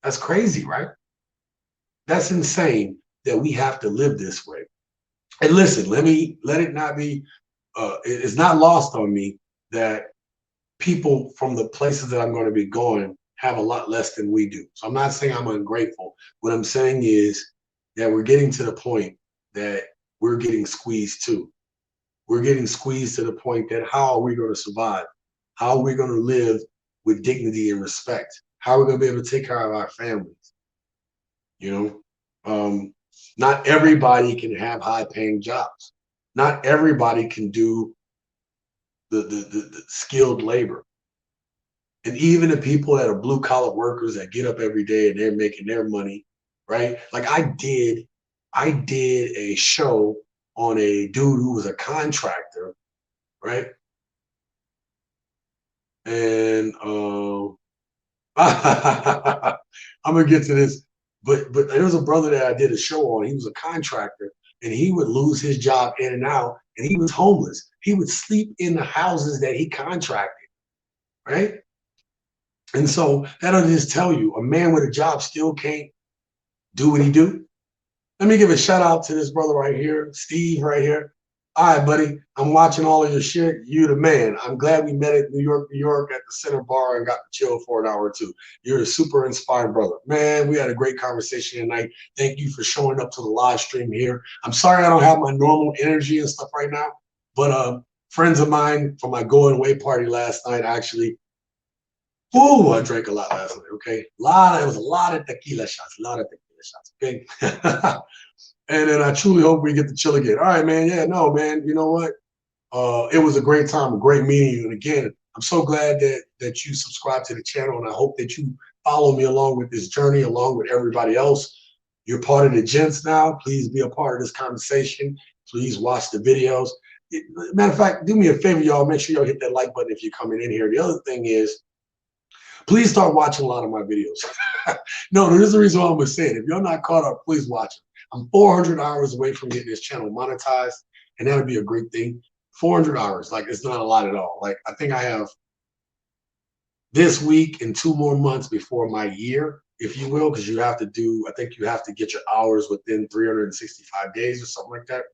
That's crazy, right? That's insane that we have to live this way. And listen, let it not be. It's not lost on me that people from the places that I'm going to be going have a lot less than we do. So I'm not saying I'm ungrateful. What I'm saying is that we're getting to the point that we're getting squeezed too. We're getting squeezed to the point that how are we going to survive? How are we going to live with dignity and respect? How are we going to be able to take care of our families? You know, not everybody can have high paying jobs. Not everybody can do the skilled labor. And even the people that are blue collar workers that get up every day and they're making their money, right? Like I did a show on a dude who was a contractor, right? And I'm gonna get to this, but there was a brother that I did a show on. He was a contractor, and he would lose his job in and out, and he was homeless. He would sleep in the houses that he contracted, right? And so that'll just tell you, a man with a job still can't do what he do. Let me give a shout out to this brother right here, Steve right here. All right, buddy. I'm watching all of your shit. You the man. I'm glad we met at New York, New York at the Center Bar and got to chill for an hour or two. You're a super inspired brother. Man, we had a great conversation tonight. Thank you for showing up to the live stream here. I'm sorry I don't have my normal energy and stuff right now, but friends of mine from my going away party last night actually. Ooh, I drank a lot last night. Okay, it was a lot of tequila shots, a lot of tequila shots. Okay. And then I truly hope we get to chill again. All right, man. Yeah, no, man. You know what? It was a great time, a great meeting you. And again, I'm so glad that you subscribe to the channel, and I hope that you follow me along with this journey, along with everybody else. You're part of the gents now. Please be a part of this conversation. Please watch the videos. Matter of fact, do me a favor, y'all. Make sure y'all hit that like button if you're coming in here. The other thing is, please start watching a lot of my videos. No, there's a reason why I'm gonna say it. If you're not caught up, please watch it. I'm 400 hours away from getting this channel monetized, and that would be a great thing. 400 hours, like it's not a lot at all. Like I think I have this week and 2 more months before my year, if you will, because I think you have to get your hours within 365 days or something like that.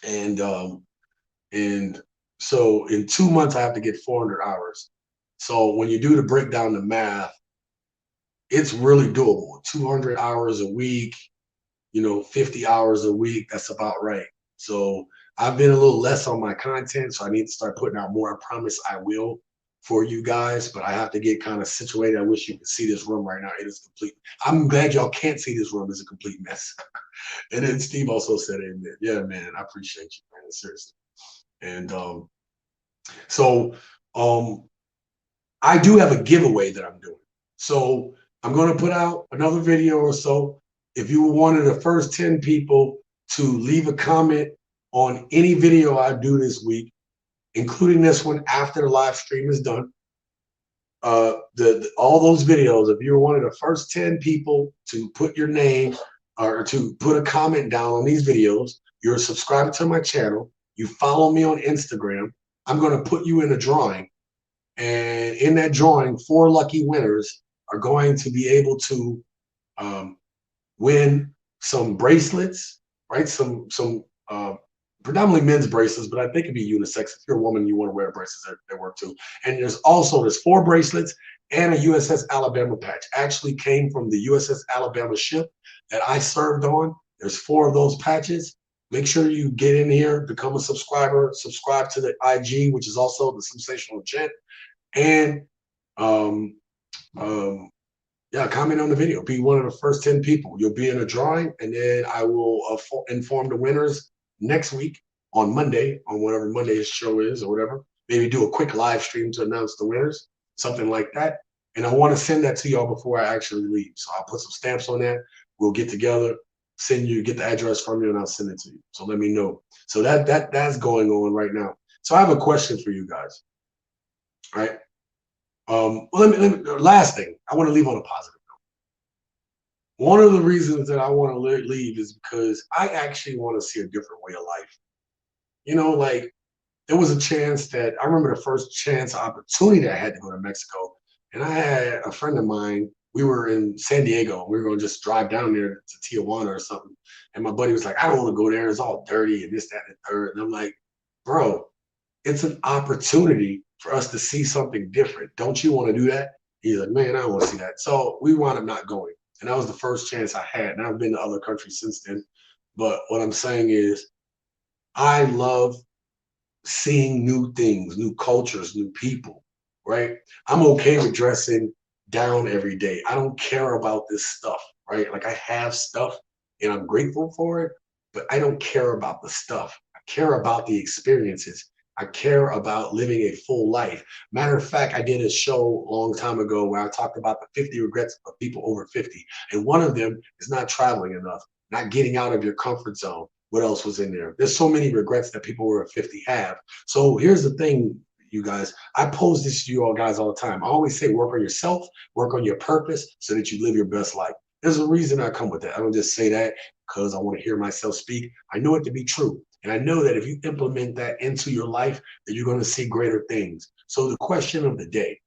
And so in 2 months I have to get 400 hours. So when you do the breakdown, the math, it's really doable. 200 hours a week, 50 hours a week, that's about right. So I've been a little less on my content, so I need to start putting out more. I promise I will for you guys, but I have to get kind of situated. I wish you could see this room right now. It is complete. I'm glad y'all can't see this room. It's a complete mess. And then Steve also said, amen. Yeah, man, I appreciate you, man, seriously. And so I do have a giveaway that I'm doing. So I'm going to put out another video or so. If you were one of the first 10 people to leave a comment on any video I do this week, including this one after the live stream is done, all those videos, if you're one of the first 10 people to put your name or to put a comment down on these videos, you're subscribed to my channel, you follow me on Instagram, I'm going to put you in a drawing. And in that drawing, 4 lucky winners are going to be able to um, win some bracelets, right? Some predominantly men's bracelets, but I think it'd be unisex. If you're a woman, you want to wear bracelets, they work too. And there's 4 bracelets and a USS Alabama patch. Actually came from the USS Alabama ship that I served on. There's 4 of those patches. Make sure you get in here, become a subscriber, subscribe to the IG, which is also the Simsational Gent, and um, um, yeah, comment on the video. Be one of the first 10 people. You'll be in a drawing, and then I will inform the winners next week on Monday, on whatever Monday's show is or whatever. Maybe do a quick live stream to announce the winners, something like that. And I want to send that to y'all before I actually leave. So I'll put some stamps on that. We'll get together, get the address from you, and I'll send it to you. So let me know. So that's going on right now. So I have a question for you guys. All right. Well, last thing, I want to leave on a positive note. One of the reasons that I want to leave is because I actually want to see a different way of life. You know, like there was a chance that I remember the first chance opportunity that I had to go to Mexico. And I had a friend of mine, we were in San Diego. We were going to just drive down there to Tijuana or something. And my buddy was like, I don't want to go there. It's all dirty and this, that, and the third. And I'm like, bro, it's an opportunity for us to see something different. Don't you want to do that? He's like, man, I don't want to see that. So we wound up not going. And that was the first chance I had. And I've been to other countries since then. But what I'm saying is, I love seeing new things, new cultures, new people, right? I'm okay with dressing down every day. I don't care about this stuff, right? Like I have stuff and I'm grateful for it, but I don't care about the stuff. I care about the experiences. I care about living a full life. Matter of fact, I did a show a long time ago where I talked about the 50 regrets of people over 50. And one of them is not traveling enough, not getting out of your comfort zone. What else was in there? There's so many regrets that people over 50 have. So here's the thing, you guys. I pose this to you all guys all the time. I always say work on yourself, work on your purpose so that you live your best life. There's a reason I come with that. I don't just say that because I want to hear myself speak. I know it to be true. And I know that if you implement that into your life, that you're going to see greater things. So the question of the day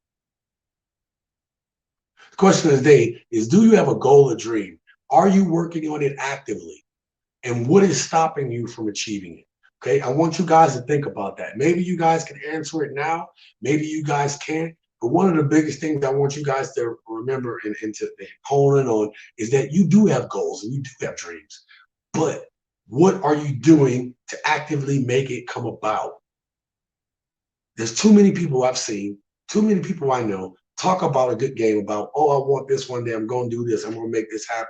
is, do you have a goal or dream? Are you working on it actively? And what is stopping you from achieving it? Okay, I want you guys to think about that. Maybe you guys can answer it now. Maybe you guys can't. But one of the biggest things I want you guys to remember and to hone in on is that you do have goals and you do have dreams. But what are you doing to actively make it come about? There's too many people I've seen, too many people I know talk about a good game about, oh, I want this one day. I'm going to do this. I'm going to make this happen.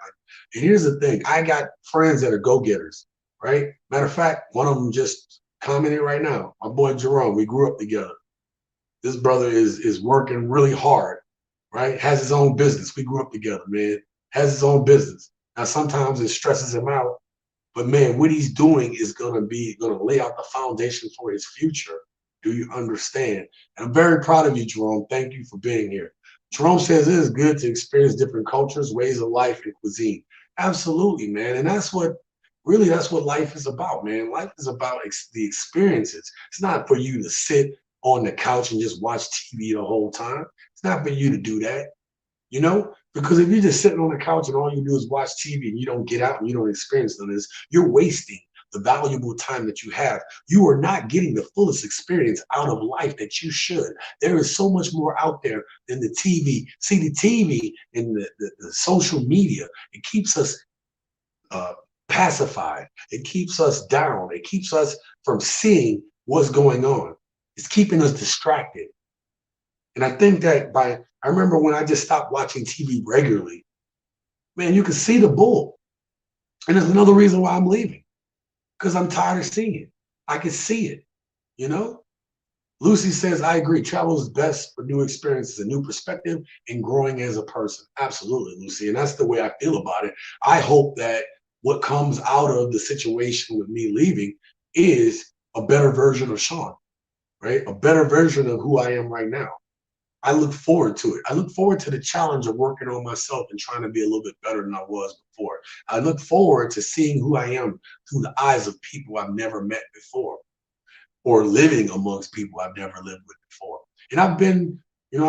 And here's the thing. I got friends that are go-getters, right? Matter of fact, one of them just commented right now. My boy Jerome, we grew up together. This brother is working really hard, right? Has his own business. We grew up together, man. Has his own business. Now, sometimes it stresses him out. But man, what he's doing is going to lay out the foundation for his future. Do you understand? And I'm very proud of you, Jerome. Thank you for being here. Jerome says it is good to experience different cultures, ways of life, and cuisine. Absolutely, man. And that's what life is about, man. Life is about the experiences. It's not for you to sit on the couch and just watch TV the whole time. It's not for you to do that, you know? Because if you're just sitting on the couch and all you do is watch TV and you don't get out and you don't experience none of this, you're wasting the valuable time that you have. You are not getting the fullest experience out of life that you should. There is so much more out there than the TV. See, the TV and the social media, it keeps us pacified. It keeps us down. It keeps us from seeing what's going on. It's keeping us distracted. And I think that I remember when I just stopped watching TV regularly, man, you can see the bull. And there's another reason why I'm leaving, because I'm tired of seeing it. I can see it, you know? Lucy says, I agree. Travel is best for new experiences, a new perspective, and growing as a person. Absolutely, Lucy. And that's the way I feel about it. I hope that what comes out of the situation with me leaving is a better version of Sean, right? A better version of who I am right now. I look forward to it. I look forward to the challenge of working on myself and trying to be a little bit better than I was before. I look forward to seeing who I am through the eyes of people I've never met before, or living amongst people I've never lived with before. And I've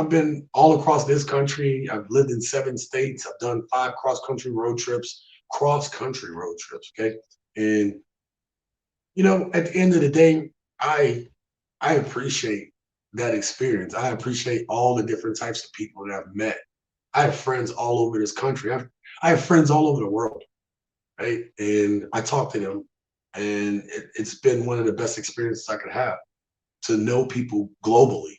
been all across this country. I've lived in 7 states. I've done 5 cross-country road trips, okay? And at the end of the day, I appreciate that experience. I appreciate all the different types of people that I've met. I have friends all over this country. I have friends all over the world, right? And I talk to them, and it's been one of the best experiences I could have, to know people globally,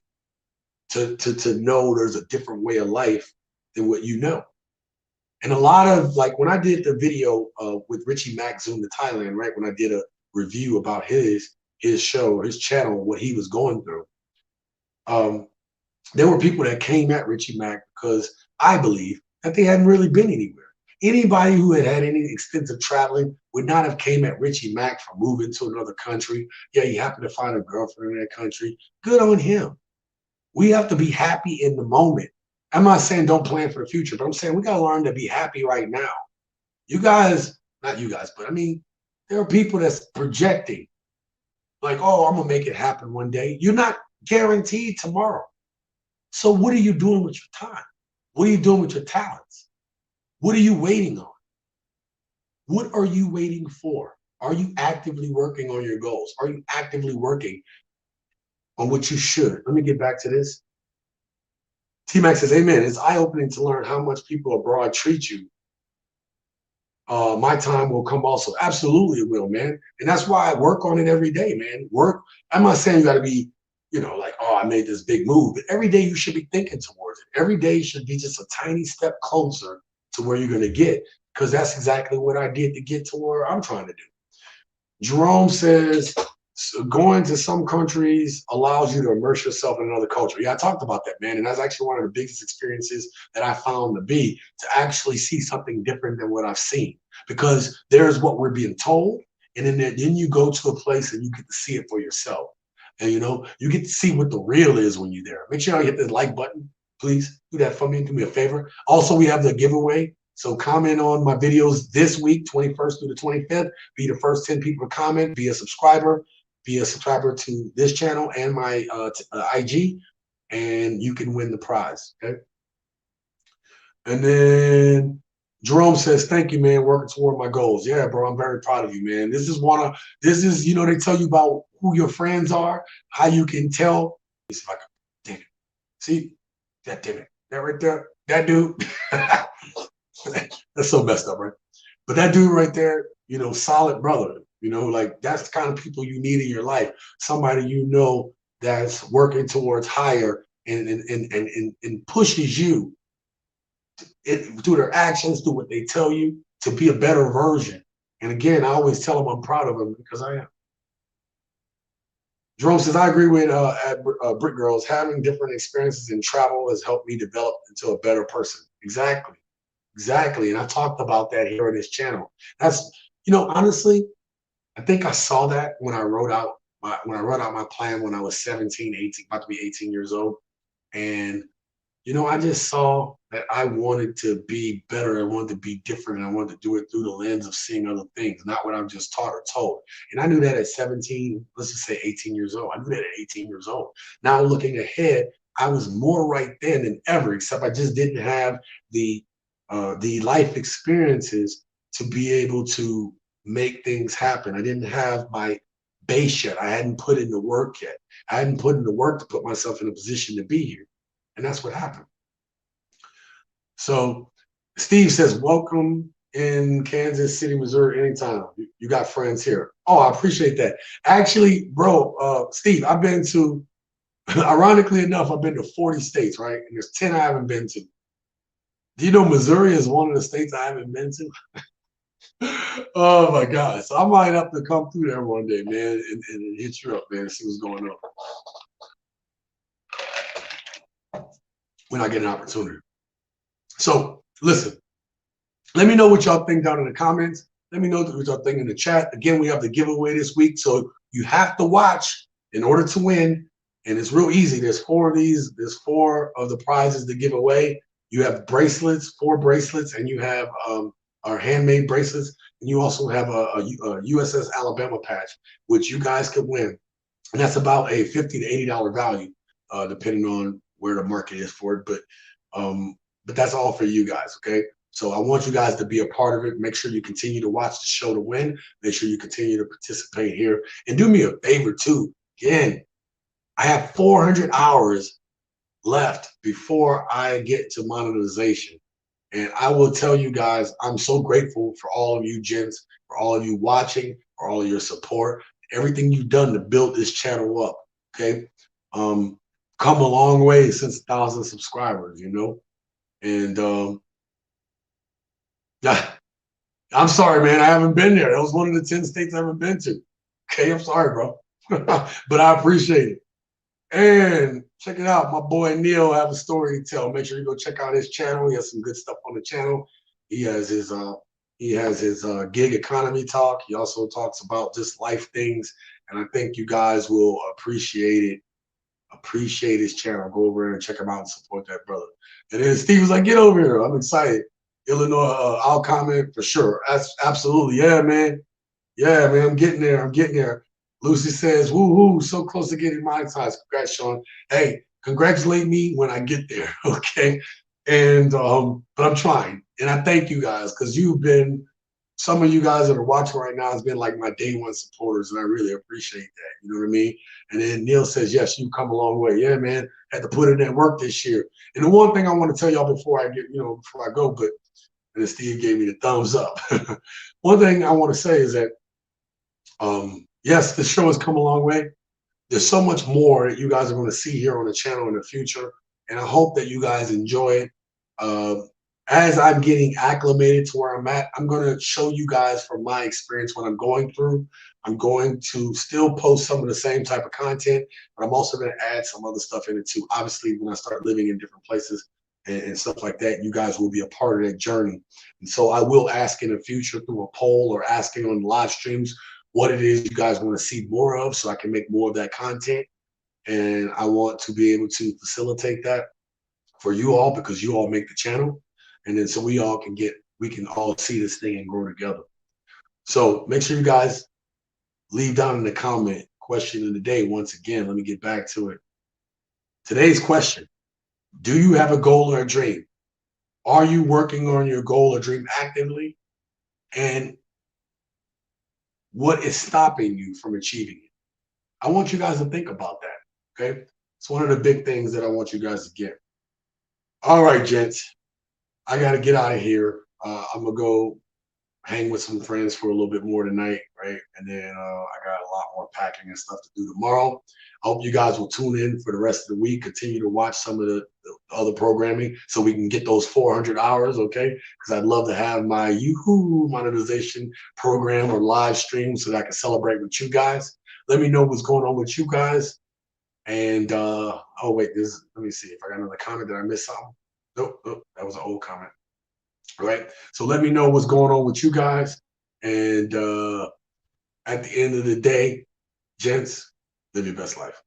to know there's a different way of life than what you know. And a lot of, like, when I did the video with Richie Mack Zoom to Thailand, right? When I did a review about his show, his channel, what he was going through. There were people that came at Richie Mack because I believe that they hadn't really been anywhere. Anybody who had had any extensive traveling would not have came at Richie Mack for moving to another country. Yeah, he happened to find a girlfriend in that country. Good on him. We have to be happy in the moment. I'm not saying don't plan for the future, but I'm saying we got to learn to be happy right now. You guys, not you guys, but I mean, there are people that's projecting like, oh, I'm going to make it happen one day. You're not guaranteed tomorrow. So what are you doing with your time? What are you doing with your talents? What are you waiting on? What are you waiting for? Are you actively working on your goals? Are you actively working on what you should? Let me get back to this. T-Max says, amen. It's eye-opening to learn how much people abroad treat you. My time will come also. Absolutely it will, man. And that's why I work on it every day, man. I'm not saying you got to be, like, oh, I made this big move, but every day you should be thinking towards it. Every day should be just a tiny step closer to where you're going to get, because that's exactly what I did to get to where I'm trying to do. Jerome says, going to some countries allows you to immerse yourself in another culture. Yeah, I talked about that, man. And that's actually one of the biggest experiences that I found to actually see something different than what I've seen. Because there's what we're being told, and then you go to a place and you get to see it for yourself. And you get to see what the real is when you're there. Make sure you hit the like button. Please do that for me. Do me a favor. Also, we have the giveaway. So comment on my videos this week, 21st through the 25th. Be the first 10 people to comment. Be a subscriber to this channel and my IG, and you can win the prize. Okay. And then Jerome says, thank you, man, working toward my goals. Yeah, bro, I'm very proud of you, man. This is, they tell you about who your friends are, how you can tell. Let me see if I can, damn it. See, that right there, that dude. That's so messed up, right? But that dude right there, solid brother, like that's the kind of people you need in your life. Somebody that's working towards higher and pushes you through their actions, through what they tell you, to be a better version. And again, I always tell them I'm proud of them because I am. Jerome says, I agree with Brick Girls. Having different experiences in travel has helped me develop into a better person. Exactly. And I talked about that here on this channel. That's, honestly, I think I saw that when I wrote out my plan when I was 17, 18, about to be 18 years old. And I just saw that I wanted to be better. I wanted to be different. And I wanted to do it through the lens of seeing other things, not what I'm just taught or told. And I knew that at 17, let's just say 18 years old. I knew that at 18 years old. Now looking ahead, I was more right then than ever, except I just didn't have the life experiences to be able to make things happen. I didn't have my base yet. I hadn't put in the work yet. I hadn't put in the work to put myself in a position to be here. And that's what happened. So Steve says, welcome in Kansas City, Missouri, anytime. You got friends here. Oh, I appreciate that. Actually, bro, Steve, I've been to, ironically enough, I've been to 40 states, right? And there's 10 I haven't been to. Do you know Missouri is one of the states I haven't been to? Oh my God. So I might have to come through there one day, man, and hit you up, man, and see what's going on when I get an opportunity. So listen, let me know what y'all think down in the comments. Let me know what y'all think in the chat. Again, we have the giveaway this week, so you have to watch in order to win. And it's real easy. There's 4 of these. There's 4 of the prizes to give away. You have bracelets, 4 bracelets, and you have our handmade bracelets. And you also have a USS Alabama patch, which you guys could win. And that's about a $50 to $80 value, depending on where the market is for it. But that's all for you guys, okay? So I want you guys to be a part of it. Make sure you continue to watch the show to win. Make sure you continue to participate here. And do me a favor too. Again, I have 400 hours left before I get to monetization. And I will tell you guys, I'm so grateful for all of you gents, for all of you watching, for all of your support, everything you've done to build this channel up. Okay. Come a long way since 1,000 subscribers, you know. And yeah, I'm sorry, man. I haven't been there. That was one of the 10 states I haven't been to. Okay, I'm sorry, bro. But I appreciate it. And check it out. My boy Neil have a story to tell. Make sure you go check out his channel. He has some good stuff on the channel. He has his gig economy talk. He also talks about just life things. And I think you guys will appreciate it. Appreciate his channel. Go over there and check him out and support that brother. And then Steve was like, get over here. I'm excited. Illinois, I'll comment for sure. That's absolutely. Yeah, man. Yeah, man, I'm getting there. I'm getting there. Lucy says, woo-hoo, so close to getting monetized. Congrats, Sean. Hey, congratulate me when I get there, okay? And but I'm trying. And I thank you guys because some of you guys that are watching right now has been like my day one supporters, and I really appreciate that. You know what I mean? And then Neil says, yes, you come a long way. Yeah, man, had to put in that work this year. And the one thing I want to tell y'all before I go, but and then Steve gave me the thumbs up. One thing I want to say is that yes, the show has come a long way. There's so much more that you guys are going to see here on the channel in the future, and I hope that you guys enjoy it. As I'm getting acclimated to where I'm at, I'm going to show you guys from my experience what I'm going through. I'm going to still post some of the same type of content, but I'm also going to add some other stuff in it too. Obviously, when I start living in different places and stuff like that, you guys will be a part of that journey. And so I will ask in the future through a poll or asking on live streams what it is you guys want to see more of so I can make more of that content. And I want to be able to facilitate that for you all because you all make the channel. And then so we can all see this thing and grow together. So make sure you guys leave down in the comment question of the day. Once again, let me get back to it. Today's question: do you have a goal or a dream? Are you working on your goal or dream actively? And what is stopping you from achieving it? I want you guys to think about that, okay? It's one of the big things that I want you guys to get. All right, gents, I got to get out of here. I'm going to go hang with some friends for a little bit more tonight, right? And then I got a lot more packing and stuff to do tomorrow. I hope you guys will tune in for the rest of the week. Continue to watch some of the other programming so we can get those 400 hours, okay? Because I'd love to have my Yoo-hoo monetization program or live stream so that I can celebrate with you guys. Let me know what's going on with you guys. And oh wait, let me see if I got another comment. Did I miss something? Nope, that was an old comment. All right. So let me know what's going on with you guys. And at the end of the day, gents, live your best life.